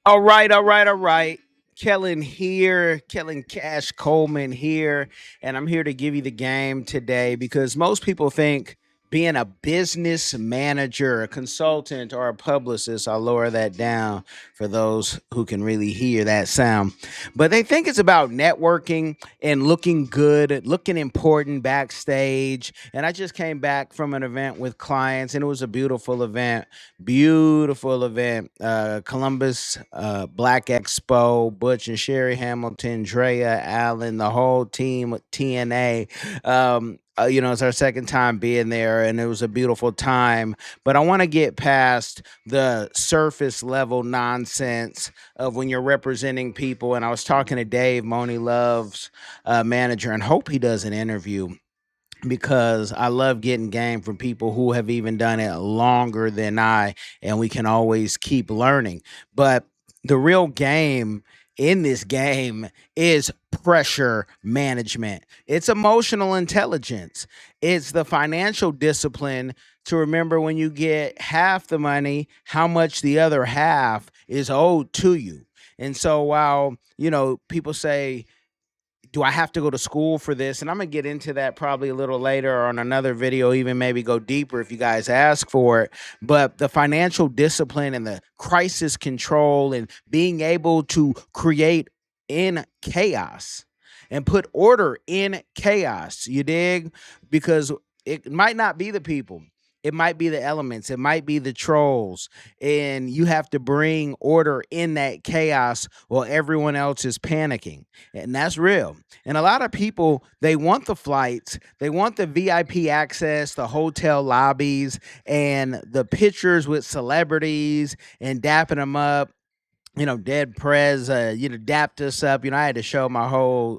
All right, all right, all right. Kellen here, Kellen Cash Coleman here, and I'm here to give you the game today because most people think being a business manager, a consultant, or a publicist, I'll lower that down for those who can really hear that sound. But they think it's about networking and looking good, looking important backstage. And I just came back from an event with clients, and it was a beautiful event. Beautiful event. Columbus Black Expo, Butch and Sherry Hamilton, Drea Allen, the whole team with TNA. It's our second time being there, and it was a beautiful time. But I want to get past the surface level nonsense of when you're representing people. And I was talking to Dave, Moni Love's manager, and hope he does an interview because I love getting game from people who have even done it longer than I, and we can always keep learning. But the real game in this game is pressure management. It's emotional intelligence. It's the financial discipline to remember when you get half the money, how much the other half is owed to you. And so while, people say, do I have to go to school for this? And I'm gonna get into that probably a little later or on another video, even maybe go deeper if you guys ask for it. But the financial discipline and the crisis control and being able to create in chaos and put order in chaos, you dig? Because it might not be the people. It might be the elements. It might be the trolls. And you have to bring order in that chaos while everyone else is panicking. And that's real. And a lot of people, they want the flights, they want the VIP access, the hotel lobbies, and the pictures with celebrities and dapping them up. Dead Prez, dapped us up. I had to show my whole,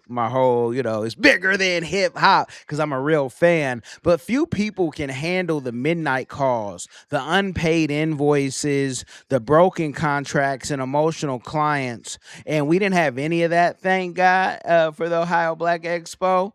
it's bigger than hip hop because I'm a real fan. But few people can handle the midnight calls, the unpaid invoices, the broken contracts, and emotional clients. And we didn't have any of that, thank God, for the Ohio Black Expo.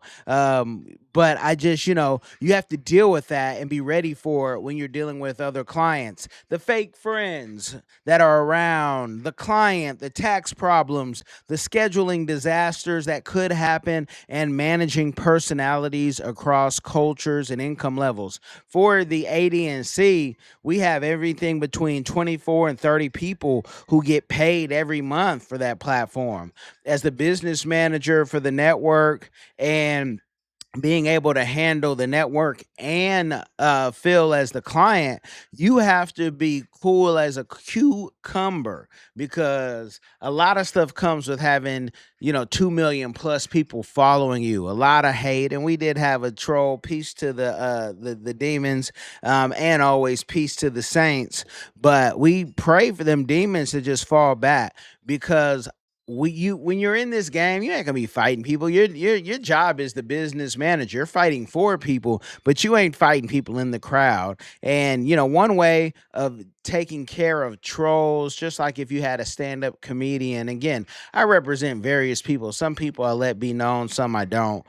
But I just, you have to deal with that and be ready for it when you're dealing with other clients. The fake friends that are around, the client, the tax problems, the scheduling disasters that could happen, and managing personalities across cultures and income levels. For the AD&C, we have everything between 24 and 30 people who get paid every month for that platform. As the business manager for the network and being able to handle the network and feel as the client, you have to be cool as a cucumber because a lot of stuff comes with having 2 million plus people following you, a lot of hate. And we did have a troll, peace to the demons, and always peace to the saints. But we pray for them demons to just fall back because when you're in this game, you ain't gonna be fighting people. Your job is the business manager. You're fighting for people, but you ain't fighting people in the crowd. And one way of taking care of trolls, just like if you had a stand-up comedian. Again, I represent various people. Some people I let be known, some I don't,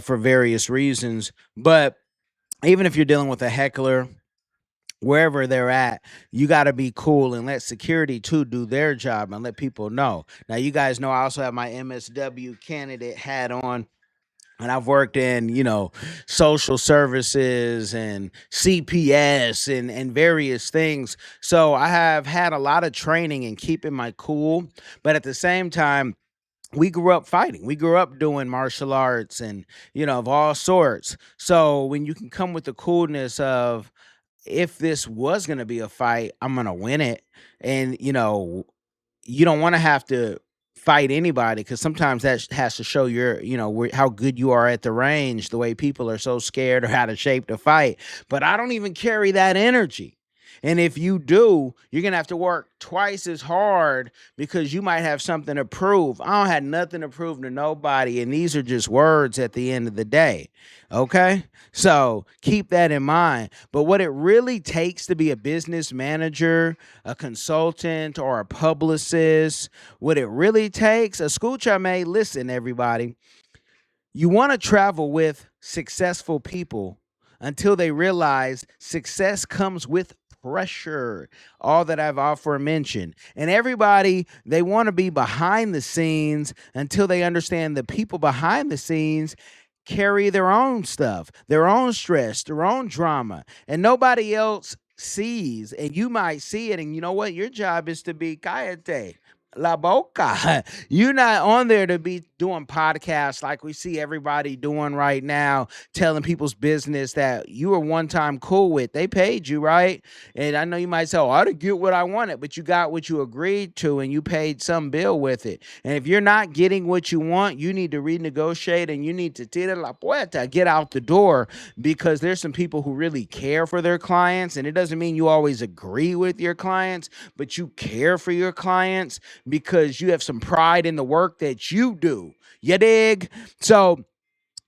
for various reasons. But even if you're dealing with a heckler, wherever they're at, you got to be cool and let security too do their job and let people know. Now, you guys know I also have my MSW candidate hat on. And I've worked in, social services and CPS and various things. So I have had a lot of training in keeping my cool. But at the same time, we grew up fighting. We grew up doing martial arts and, of all sorts. So when you can come with the coolness of, if this was going to be a fight, I'm going to win it. And, you don't want to have to fight anybody because sometimes that has to show your, how good you are at the range, the way people are so scared or how to shape the fight. But I don't even carry that energy. And if you do, you're going to have to work twice as hard because you might have something to prove. I don't have nothing to prove to nobody. And these are just words at the end of the day. Okay. So keep that in mind. But what it really takes to be a business manager, a consultant, or a publicist, what it really takes, escucha me, listen, everybody. You want to travel with successful people until they realize success comes with pressure, all that I've aforementioned. And everybody, they want to be behind the scenes until they understand the people behind the scenes carry their own stuff, their own stress, their own drama, and nobody else sees. And you might see it, and you know what? Your job is to be cállate. La boca. You're not on there to be doing podcasts like we see everybody doing right now, telling people's business that you were one time cool with. They paid you, right? And I know you might say, oh, I didn't get what I wanted, but you got what you agreed to and you paid some bill with it. And if you're not getting what you want, you need to renegotiate and you need to tira la puerta, get out the door, because there's some people who really care for their clients. And it doesn't mean you always agree with your clients, but you care for your clients because you have some pride in the work that you do. You dig? So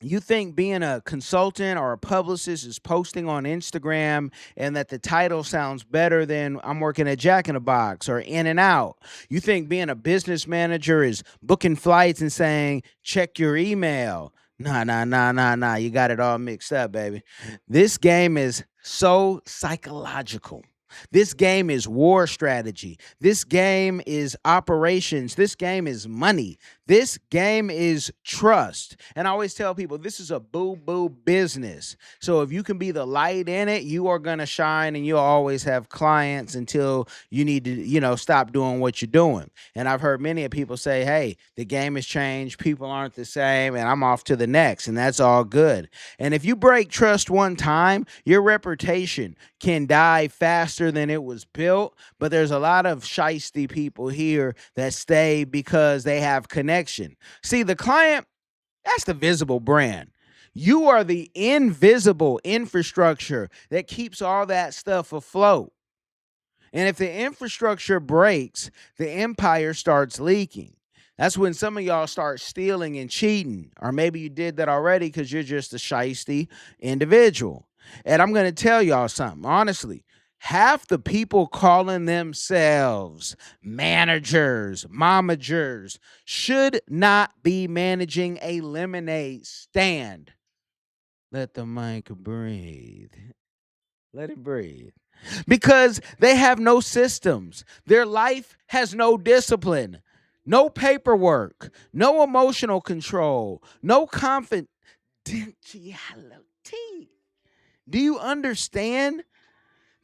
you think being a consultant or a publicist is posting on Instagram and that the title sounds better than I'm working at Jack in the Box or In and Out. You think being a business manager is booking flights and saying, check your email. Nah. You got it all mixed up, baby. This game is so psychological. This game is war strategy. This game is operations. This game is money. This game is trust. And I always tell people this is a boo-boo business. So if you can be the light in it, you are going to shine and you'll always have clients until you need to, stop doing what you're doing. And I've heard many of people say, hey, the game has changed. People aren't the same and I'm off to the next. And that's all good. And if you break trust one time, your reputation can die faster than it was built. But there's a lot of shiesty people here that stay because they have connection. See, the client, that's the visible brand. You are the invisible infrastructure that keeps all that stuff afloat. And if the infrastructure breaks, the empire starts leaking. That's when some of y'all start stealing and cheating. Or maybe you did that already because you're just a shiesty individual. And I'm going to tell y'all something, honestly. Half the people calling themselves managers, momagers, should not be managing a lemonade stand. Let the mic breathe. Let it breathe. Because they have no systems. Their life has no discipline, no paperwork, no emotional control, no confidentiality. Do you understand?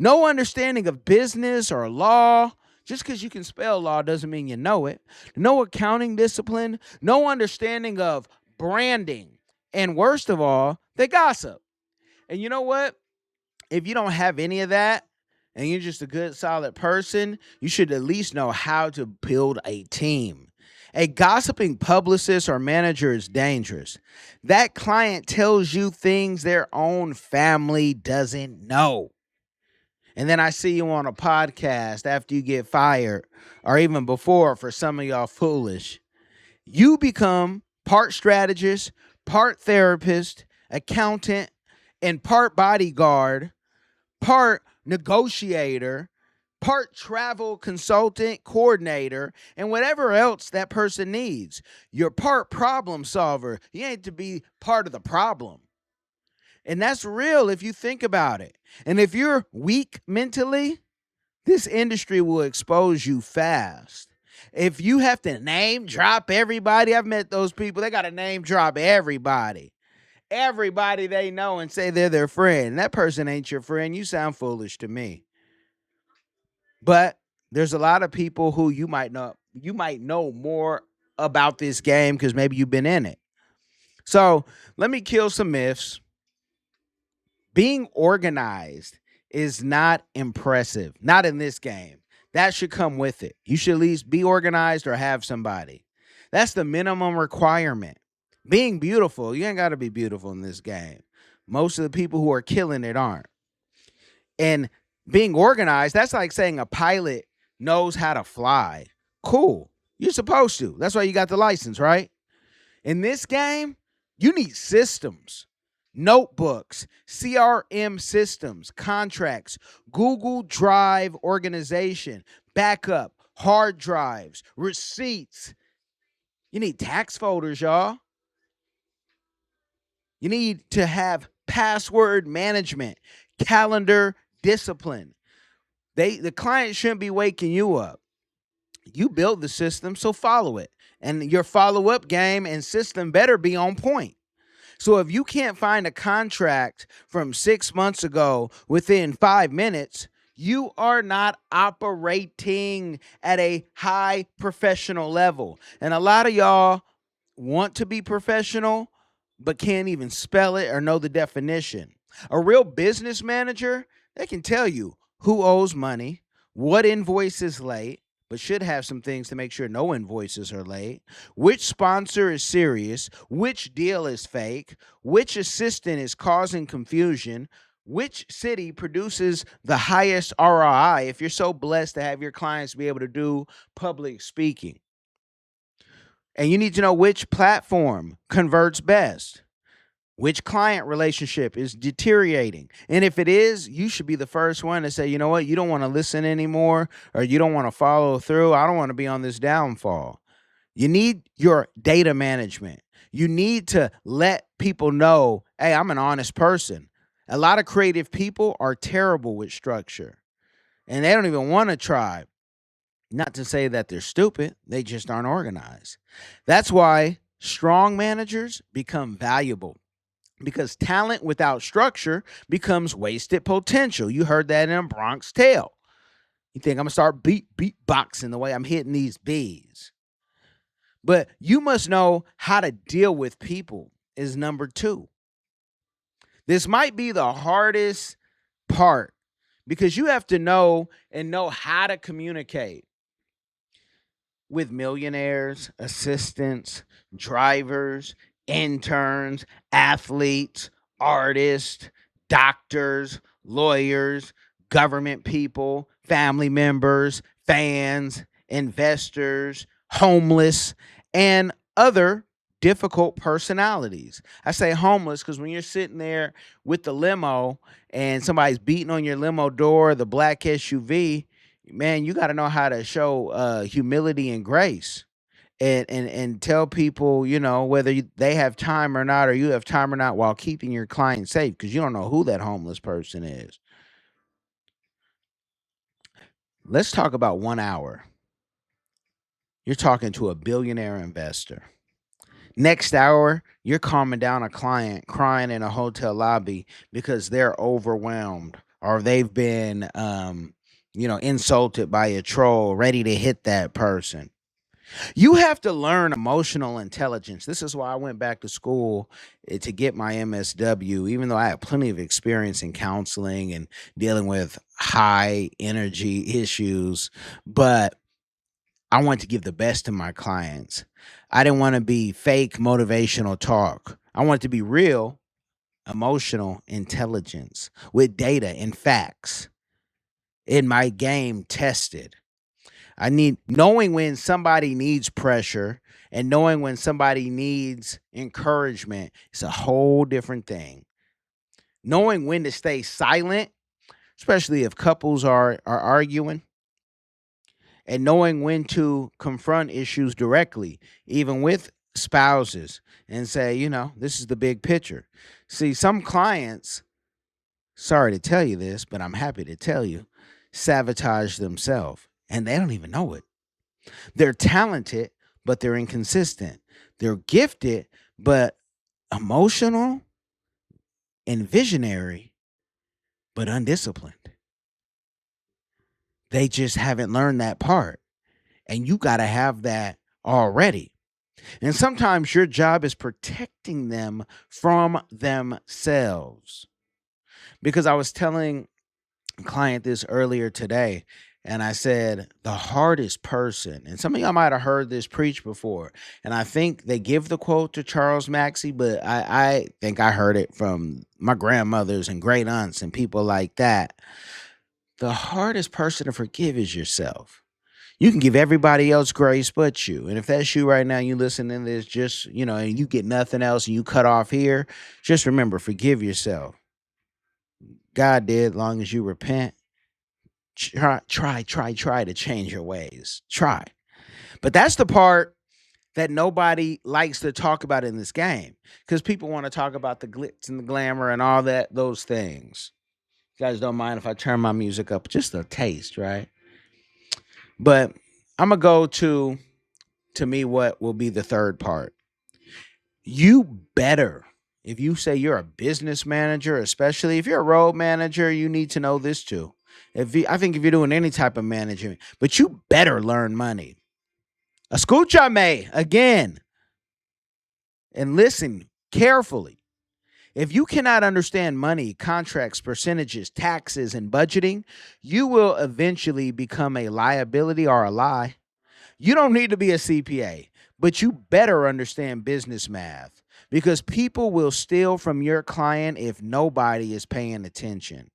No understanding of business or law. Just because you can spell law doesn't mean you know it. No accounting discipline. No understanding of branding. And worst of all, they gossip. And you know what? If you don't have any of that and you're just a good, solid person, you should at least know how to build a team. A gossiping publicist or manager is dangerous. That client tells you things their own family doesn't know. And then I see you on a podcast after you get fired, or even before for some of y'all foolish. You become part strategist, part therapist, accountant, and part bodyguard, part negotiator, part travel consultant, coordinator, and whatever else that person needs. You're part problem solver. You ain't to be part of the problem. And that's real if you think about it. And if you're weak mentally, this industry will expose you fast. If you have to name drop everybody, I've met those people, they got to name drop everybody. Everybody they know and say they're their friend. That person ain't your friend. You sound foolish to me. But there's a lot of people who you might know more about this game because maybe you've been in it. So let me kill some myths. Being organized is not impressive. Not in this game. That should come with it. You should at least be organized or have somebody. That's the minimum requirement. Being beautiful, you ain't got to be beautiful in this game. Most of the people who are killing it aren't. And being organized, that's like saying a pilot knows how to fly. Cool. You're supposed to. That's why you got the license, right? In this game, you need systems, notebooks, CRM systems, contracts, Google Drive organization, backup, hard drives, receipts. You need tax folders, y'all. You need to have password management, calendar discipline. The client shouldn't be waking you up. You build the system, so follow it. And your follow-up game and system better be on point. So if you can't find a contract from 6 months ago within 5 minutes, you are not operating at a high professional level. And a lot of y'all want to be professional, but can't even spell it or know the definition. A real business manager, they can tell you who owes money, what invoice is late, but should have some things to make sure no invoices are late, which sponsor is serious, which deal is fake, which assistant is causing confusion, which city produces the highest ROI if you're so blessed to have your clients be able to do public speaking. And you need to know which platform converts best, which client relationship is deteriorating. And if it is, you should be the first one to say, you know what, you don't want to listen anymore, or you don't want to follow through. I don't want to be on this downfall. You need your data management. You need to let people know, hey, I'm an honest person. A lot of creative people are terrible with structure, and they don't even want to try. Not to say that they're stupid, they just aren't organized. That's why strong managers become valuable, because talent without structure becomes wasted potential. You heard that in a Bronx Tale. You think I'm gonna start beatboxing the way I'm hitting these bees. But you must know how to deal with people is number two. This might be the hardest part, because you have to know how to communicate with millionaires, assistants, drivers, interns, athletes, artists, doctors, lawyers, government people, family members, fans, investors, homeless, and other difficult personalities. I say homeless because when you're sitting there with the limo and somebody's beating on your limo door, the black SUV, man, you got to know how to show humility and grace, and tell people, whether they have time or not, or you have time or not, while keeping your client safe, because you don't know who that homeless person is. Let's talk about 1 hour. You're talking to a billionaire investor. Next hour, you're calming down a client crying in a hotel lobby because they're overwhelmed, or they've been insulted by a troll ready to hit that person. You have to learn emotional intelligence. This is why I went back to school to get my MSW, even though I had plenty of experience in counseling and dealing with high energy issues. But I want to give the best to my clients. I didn't want to be fake motivational talk. I want it to be real emotional intelligence with data and facts in my game tested. I need knowing when somebody needs pressure and knowing when somebody needs encouragement. It's a whole different thing. Knowing when to stay silent, especially if couples are arguing, and knowing when to confront issues directly, even with spouses, and say, this is the big picture. See, some clients, sorry to tell you this, but I'm happy to tell you, sabotage themselves, and they don't even know it. They're talented, but they're inconsistent. They're gifted, but emotional and visionary, but undisciplined. They just haven't learned that part. And you got to have that already. And sometimes your job is protecting them from themselves. Because I was telling a client this earlier today, and I said, the hardest person, and some of y'all might have heard this preached before, and I think they give the quote to Charles Maxey, but I think I heard it from my grandmothers and great aunts and people like that. The hardest person to forgive is yourself. You can give everybody else grace but you. And if that's you right now, you listen to this, just, and you get nothing else and you cut off here, just remember, forgive yourself. God did, long as you repent. Try to change your ways. Try. But that's the part that nobody likes to talk about in this game, because people want to talk about the glitz and the glamour and all those things. You guys don't mind if I turn my music up just a taste, right? But I'm gonna go to me what will be the third part. You better, if you say you're a business manager, especially if you're a road manager, you need to know this too. I think if you're doing any type of management, but you better learn money. Escúchame again and listen carefully. If you cannot understand money, contracts, percentages, taxes, and budgeting, you will eventually become a liability or a lie. You don't need to be a CPA, but you better understand business math because people will steal from your client if nobody is paying attention.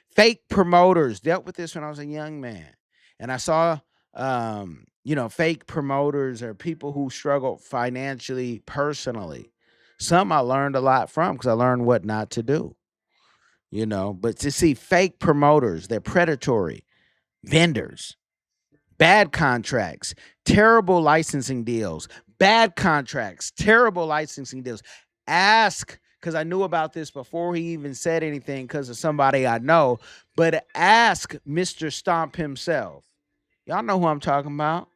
Fake promoters dealt with this when I was a young man, and I saw, fake promoters or people who struggled financially personally. Some I learned a lot from because I learned what not to do. But to see fake promoters, they're predatory vendors. Bad contracts, terrible licensing deals, bad contracts, terrible licensing deals. Ask, because I knew about this before he even said anything because of somebody I know, but ask Mr. Stomp himself. Y'all know who I'm talking about.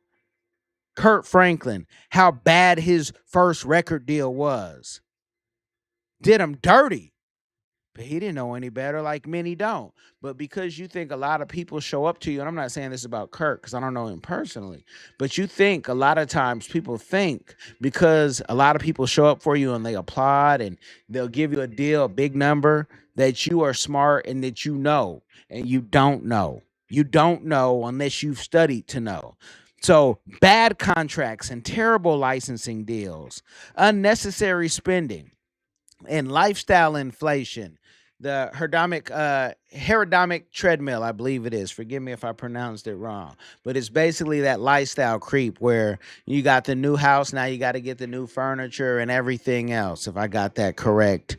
Kurt Franklin, how bad his first record deal was. Did him dirty. But he didn't know any better, like many don't. But because you think a lot of people show up to you, and I'm not saying this about Kirk because I don't know him personally, but you think a lot of times people think because a lot of people show up for you and they applaud and they'll give you a deal, a big number, that you are smart and that you know, and you don't know. You don't know unless you've studied to know. So bad contracts and terrible licensing deals, unnecessary spending and lifestyle inflation, the Herodonic treadmill, I believe it is. Forgive me if I pronounced it wrong, but it's basically that lifestyle creep where you got the new house, now you got to get the new furniture and everything else. If I got that correct,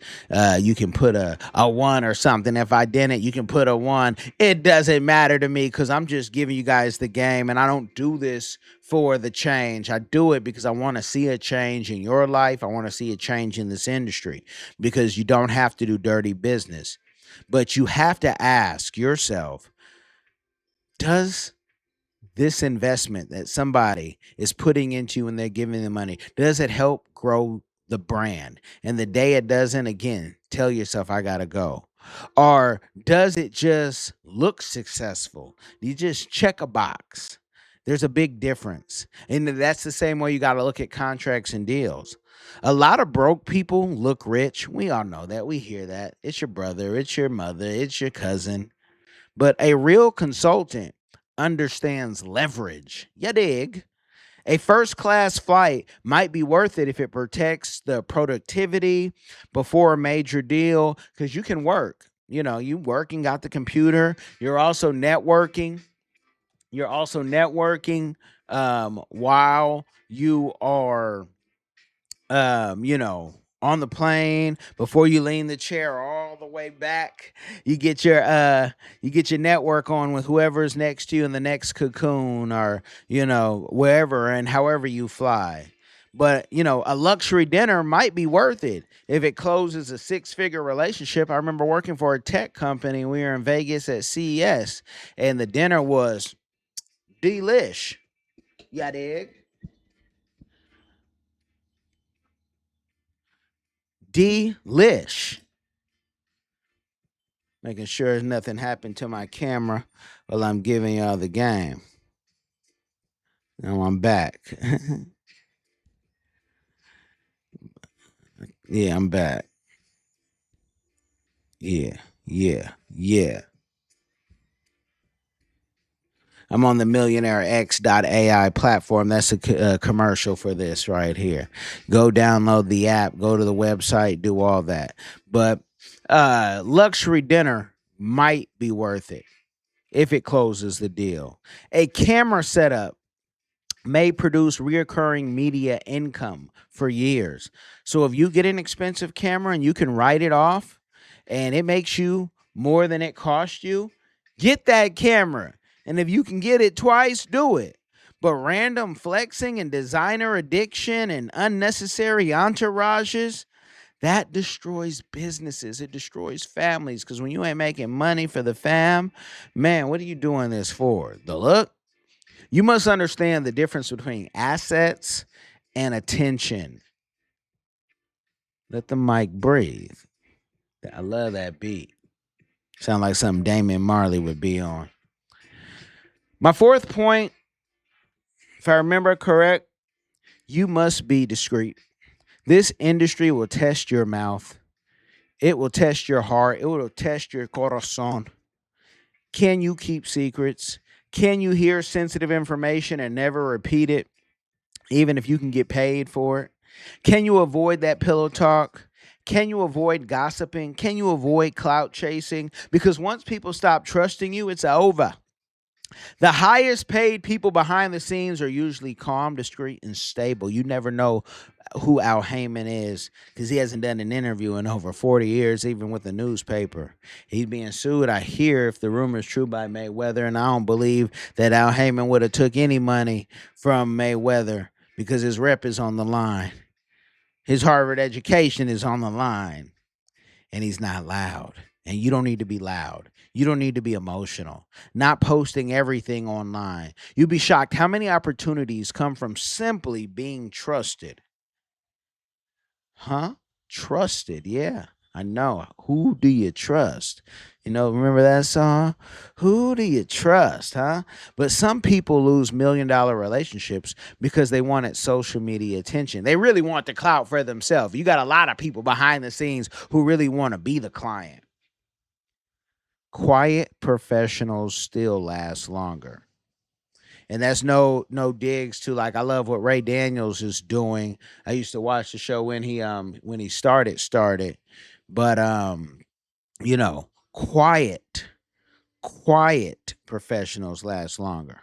you can put a one or something. If I didn't, you can put a one. It doesn't matter to me because I'm just giving you guys the game, and I don't do this for the change. I do it because I want to see a change in your life. I want to see a change in this industry because you don't have to do dirty business, but you have to ask yourself, does this investment that somebody is putting into when they're giving the money, does it help grow the brand? And the day it doesn't, again, tell yourself, I got to go. Or does it just look successful? You just check a box. There's a big difference. And that's the same way you got to look at contracts and deals. A lot of broke people look rich. We all know that. We hear that. It's your brother, it's your mother, it's your cousin. But a real consultant understands leverage. You dig? A first class flight might be worth it if it protects the productivity before a major deal because you can work. You working, got the computer. You're also networking. While you are on the plane before you lean the chair all the way back. You get your network on with whoever's next to you in the next cocoon or, wherever and however you fly. But, a luxury dinner might be worth it if it closes a six-figure relationship. I remember working for a tech company. We were in Vegas at CES, and the dinner was delish. Yeah, dig? Delish. Making sure nothing happened to my camera while I'm giving y'all the game. Now I'm back. Yeah, I'm back. Yeah, yeah, yeah. I'm on the MillionaireX.ai platform. That's a commercial for this right here. Go download the app, go to the website, do all that. But luxury dinner might be worth it if it closes the deal. A camera setup may produce reoccurring media income for years. So if you get an expensive camera and you can write it off and it makes you more than it cost you, get that camera. And if you can get it twice, do it. But random flexing and designer addiction and unnecessary entourages, That destroys businesses. It destroys families because when you ain't making money for the fam, man, what are you doing this for? The look? You must understand the difference between assets and attention. Let the mic breathe. I love that beat. Sound like something Damian Marley would be on. My fourth point, if I remember correct, you must be discreet. This industry will test your mouth. It will test your heart. It will test your corazon. Can you keep secrets? Can you hear sensitive information and never repeat it, even if you can get paid for it? Can you avoid that pillow talk? Can you avoid gossiping? Can you avoid clout chasing? Because once people stop trusting you, it's over. The highest paid people behind the scenes are usually calm, discreet, and stable. You never know who Al Heyman is because he hasn't done an interview in over 40 years, even with the newspaper. He's being sued, I hear, if the rumor is true, by Mayweather, and I don't believe that Al Heyman would have took any money from Mayweather because his rep is on the line. His Harvard education is on the line, and he's not loud. And you don't need to be loud. You don't need to be emotional. Not posting everything online. You'd be shocked how many opportunities come from simply being trusted. Huh? Trusted, yeah. I know. Who do you trust? Remember that song? Who do you trust, huh? But some people lose $1 million relationships because they wanted social media attention. They really want the clout for themselves. You got a lot of people behind the scenes who really want to be the client. Quiet professionals still last longer. And that's no digs to, like, I love what Ray Daniels is doing. I used to watch the show when he started. But quiet professionals last longer.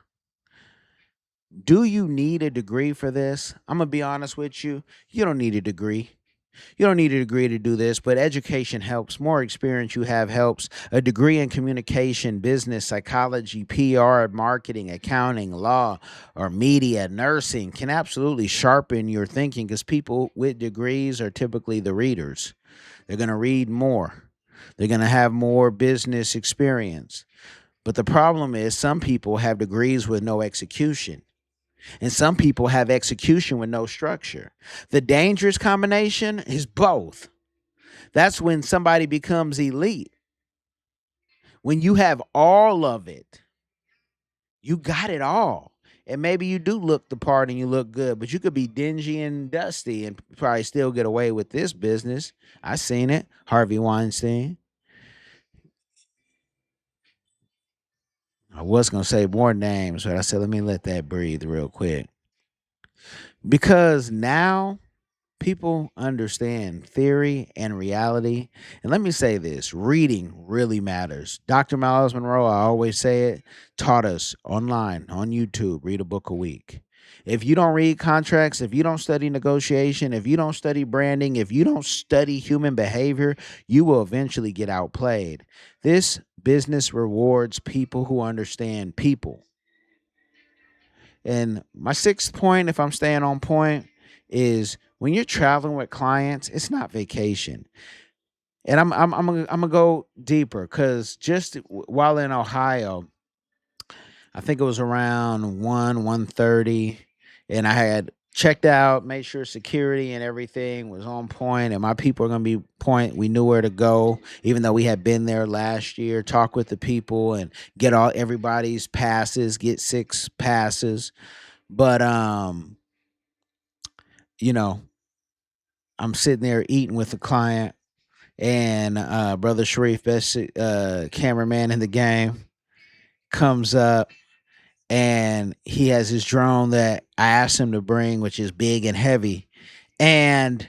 Do you need a degree for this? I'm gonna be honest with you. You don't need a degree. You don't need a degree to do this, but education helps. More experience you have helps. A degree in communication, business, psychology, PR, marketing, accounting, law, or media, nursing can absolutely sharpen your thinking because people with degrees are typically the readers. They're going to read more, they're going to have more business experience. But the problem is, some people have degrees with no execution. And some people have execution with no structure. The dangerous combination is both. That's when somebody becomes elite. When you have all of it, you got it all. And maybe you do look the part and you look good, but you could be dingy and dusty and probably still get away with this business. I seen it. Harvey Weinstein. I was going to say more names, but I said, let me let that breathe real quick. Because now people understand theory and reality. And let me say this, reading really matters. Dr. Miles Monroe, I always say it, taught us online, on YouTube, read a book a week. If you don't read contracts, if you don't study negotiation, if you don't study branding, if you don't study human behavior, you will eventually get outplayed. This business rewards people who understand people. And my sixth point, if I'm staying on point, is when you're traveling with clients, it's not vacation. And I'm gonna go deeper because just while in Ohio, I think it was around 1:30, and I had checked out, made sure security and everything was on point, and my people are gonna be point. We knew where to go, even though we had been there last year. Talk with the people and get all everybody's passes, get 6 passes. But you know, I'm sitting there eating with the client, and brother Sharif, best cameraman in the game, comes up, and he has his drone that I asked him to bring, which is big and heavy. And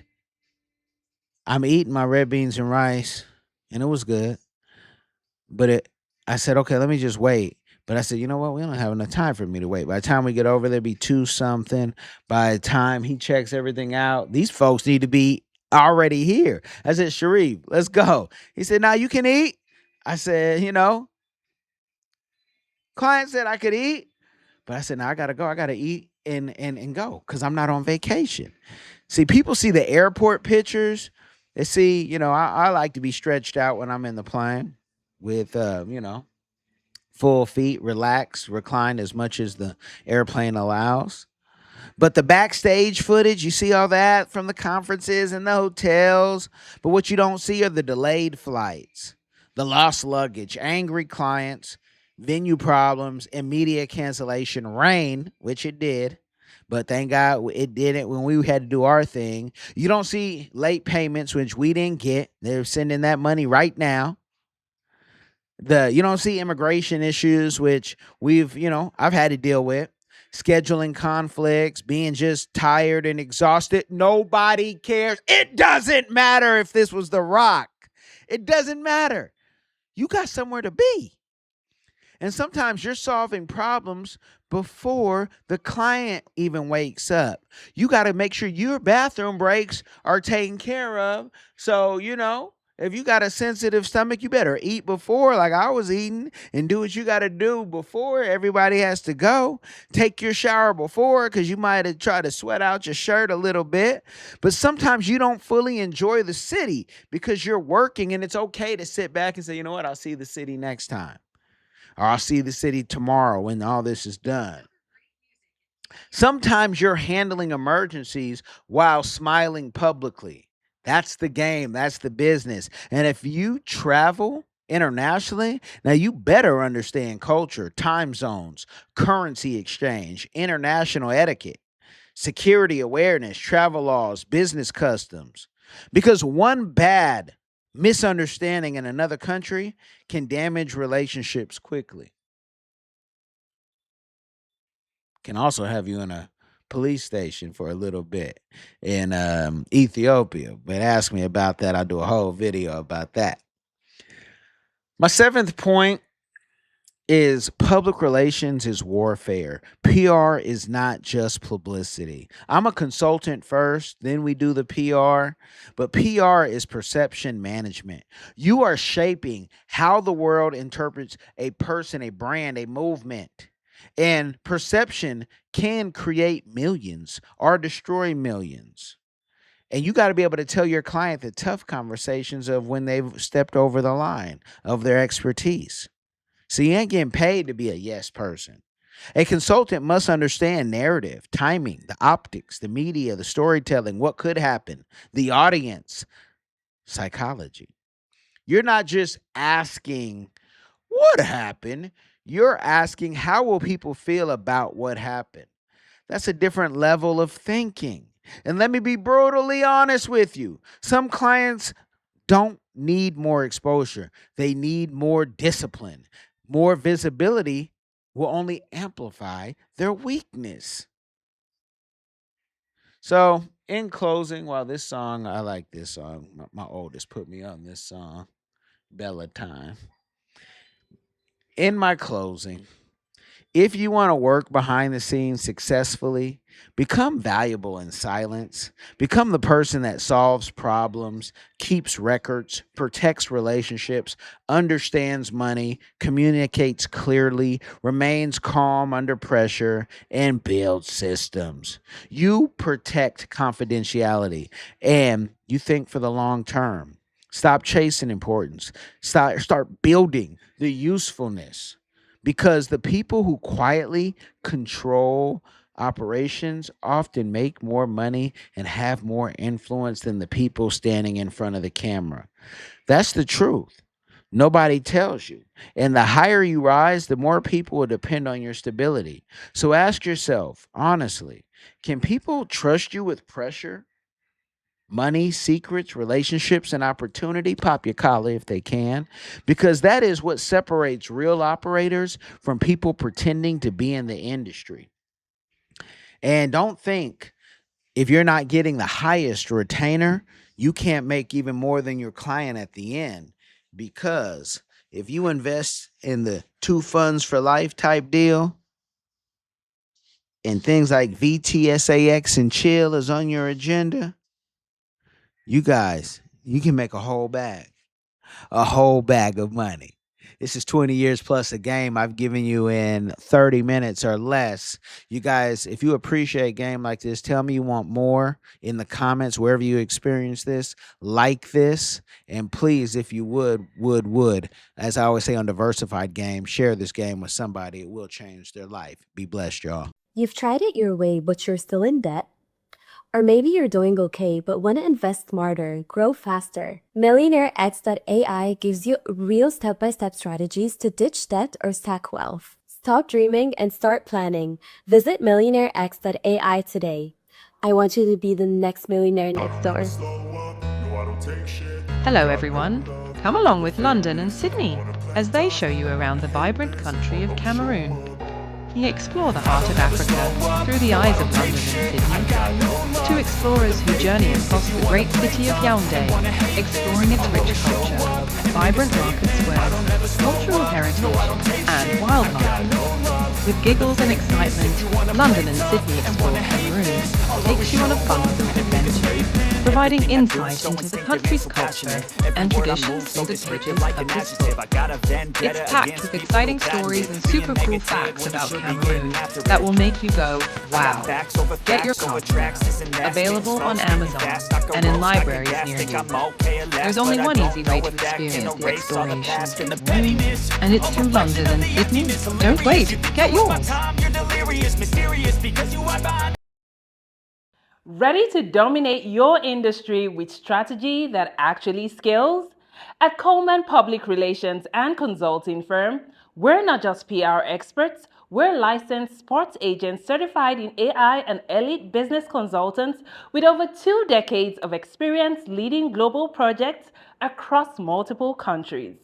I'm eating my red beans and rice, and it was good. But I said, okay, let me just wait. But I said, you know what? We don't have enough time for me to wait. By the time we get over there, be 2 something. By the time he checks everything out, these folks need to be already here. I said, Sharif, let's go. He said, now you can eat. I said, client said I could eat. But I said, no, I gotta go. I gotta eat and go because I'm not on vacation. See, people see the airport pictures And see, I like to be stretched out when I'm in the plane with, full feet, relaxed, reclined as much as the airplane allows. But the backstage footage, you see all that from the conferences and the hotels. But what you don't see are the delayed flights, the lost luggage, angry clients, venue problems, and media cancellation rain, which it did. But thank God it didn't when we had to do our thing. You don't see late payments, which we didn't get. They're sending that money right now. You don't see immigration issues, which I've had to deal with, scheduling conflicts, being just tired and exhausted. Nobody cares. It doesn't matter if this was The Rock. It doesn't matter. You got somewhere to be. And sometimes you're solving problems before the client even wakes up. You got to make sure your bathroom breaks are taken care of. So, if you got a sensitive stomach, you better eat before, like I was eating, and do what you got to do before everybody has to go. Take your shower before, because you might have tried to sweat out your shirt a little bit. But sometimes you don't fully enjoy the city because you're working, and it's okay to sit back and say, you know what, I'll see the city next time, or I'll see the city tomorrow when all this is done. Sometimes you're handling emergencies while smiling publicly. That's the game, that's the business. And if you travel internationally, now you better understand culture, time zones, currency exchange, international etiquette, security awareness, travel laws, business customs. Because one bad misunderstanding in another country can damage relationships quickly. Can also have you in a police station for a little bit in Ethiopia. But ask me about that. I'll do a whole video about that. My seventh point is public relations is warfare. PR is not just publicity. I'm a consultant first, then we do the PR, but PR is perception management. You are shaping how the world interprets a person, a brand, a movement. And perception can create millions or destroy millions. And you got to be able to tell your client the tough conversations of when they've stepped over the line of their expertise. So you ain't getting paid to be a yes person. A consultant must understand narrative, timing, the optics, the media, the storytelling, what could happen, the audience, psychology. You're not just asking what happened, you're asking how will people feel about what happened. That's a different level of thinking. And let me be brutally honest with you. Some clients don't need more exposure, they need more discipline. More visibility will only amplify their weakness. So, in closing, while this song, I like this song, my oldest put me on this song, Bella Time. In my closing, if you want to work behind the scenes successfully, become valuable in silence. Become the person that solves problems, keeps records, protects relationships, understands money, communicates clearly, remains calm under pressure, and builds systems. You protect confidentiality and you think for the long term. Stop chasing importance. Start building the usefulness, because the people who quietly control operations often make more money and have more influence than the people standing in front of the camera. That's the truth. Nobody tells you. And the higher you rise, the more people will depend on your stability. So ask yourself, honestly, can people trust you with pressure, money, secrets, relationships, and opportunity? Pop your collar if they can, because that is what separates real operators from people pretending to be in the industry. And don't think if you're not getting the highest retainer, you can't make even more than your client at the end. Because if you invest in the two funds for life type deal and things like VTSAX and chill is on your agenda, you guys, you can make a whole bag of money. This is 20 years plus a game I've given you in 30 minutes or less. You guys, if you appreciate a game like this, tell me you want more in the comments wherever you experience this. Like this, and please, if you would, as I always say on Diversified Game, share this game with somebody. It will change their life. Be blessed, y'all. You've tried it your way, but you're still in debt? Or maybe you're doing okay, but want to invest smarter, grow faster. MillionaireX.ai gives you real step-by-step strategies to ditch debt or stack wealth. Stop dreaming and start planning. Visit MillionaireX.ai today. I want you to be the next millionaire next door. Hello everyone, come along with London and Sydney as they show you around the vibrant country of Cameroon. You explore the heart of Africa through the eyes of London and Sydney. Two explorers who journey across the great city of Yaoundé, exploring its rich culture, vibrant market squares, cultural heritage and wildlife. With giggles and excitement, London and Sydney Explore Cameroon takes you on a fun-filled adventure, providing insight into the country's culture and traditions through the pages of this book. It's packed with exciting stories and super cool facts about Cameroon that will make you go, wow. Get your copy now. Available on Amazon and in libraries near you. There's only one easy way to experience the exploration, and it's through London and Sydney. Don't wait, get yours. Ready to dominate your industry with strategy that actually scales? At Coleman Public Relations and Consulting Firm, we're not just PR experts, we're licensed sports agents certified in AI and elite business consultants with over 2 decades of experience leading global projects across multiple countries.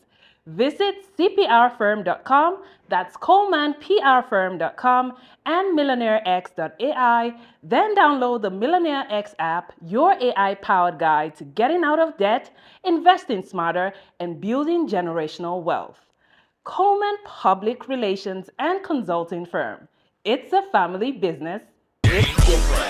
Visit CPRFIRM.com, that's ColemanPRFIRM.com, and MillionaireX.ai. Then download the Millionaire X app, your AI-powered guide to getting out of debt, investing smarter, and building generational wealth. Coleman Public Relations and Consulting Firm. It's a family business. It's different.